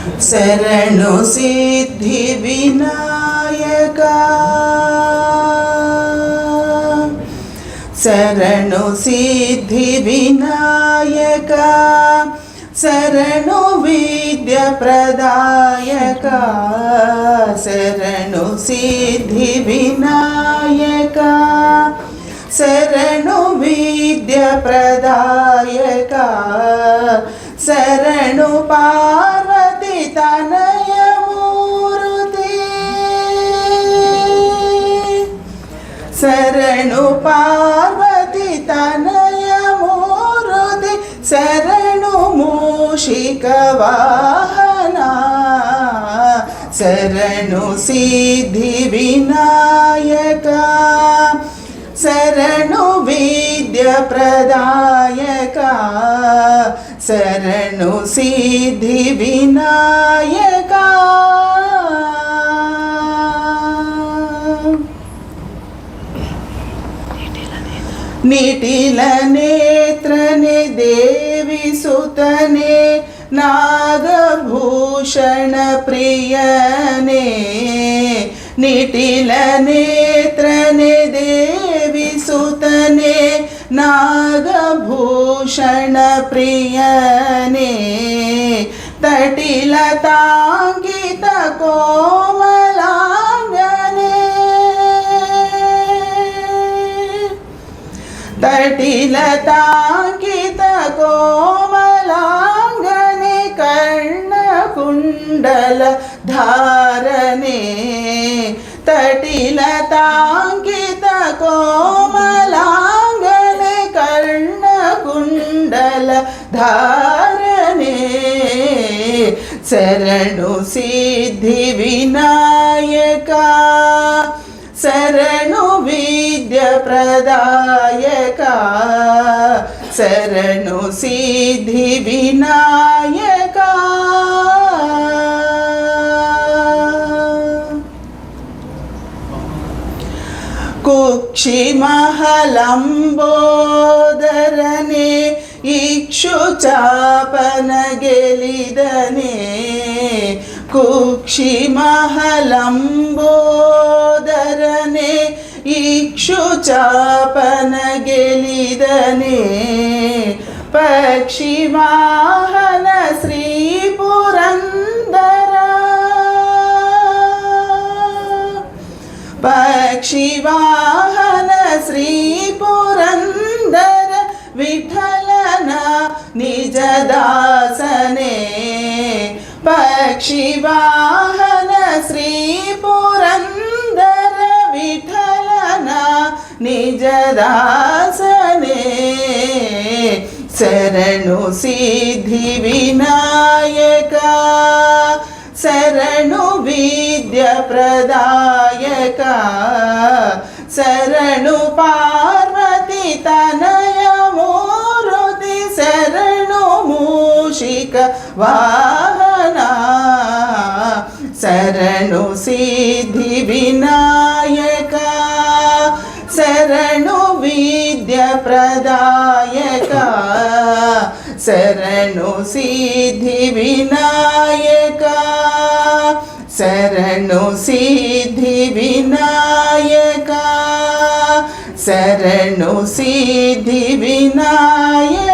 शरणु सिद्धि विनायका शरणु सिद्धि विनायका शरणु विद्या प्रदायका शरणु सिद्धि विनायका शरणु विद्या प्रदायका शरणु पार्वती तनय मूर्ति शरणु पार्वती तनय मूर्ति शरणु मूषिक वाहना शरणु सिद्धि विनायका शरणु विद्या प्रदायका शरणु सिद्धि विनायका निटिल नेत्रने देवी सुतने नागभूषण प्रियने निटिल नेत्रने देवी सुतने नागभूषण प्रियने तटिलतांकित कोमलांगने तटिलतांकित कोमलांगने कर्णकुंडल धारने तटिलतांकित कोमलांगने कर्णकुंडल धारने शरणु सिद्धि विनायका शरणु विद्या प्रदायका शरणु सिद्धि विनायका कुक्षिमहलंबोदरने इक्षुचापन गेलिदने कुक्षिमहलंबोदरने इक्षुचापन गेलिदने पक्षिवाहन श्री पुरंदर पक्षिवाहन श्री पुरंदर विठ्ठलन निज दासने पक्षिवाहन श्री पुरंदर विठ्ठलन निज दासने शरणु सिद्धि विनायका शरणु विद्या प्रदायका शरणु पार्वती तनय मूर्ति शरणु मूषिक वाहना शरणु सिद्धि विनायका शरणु विद्या प्रदायका शरणु सिद्धि विनायका शरणु सिद्धि विनायका शरणु सिद्धि विनायका।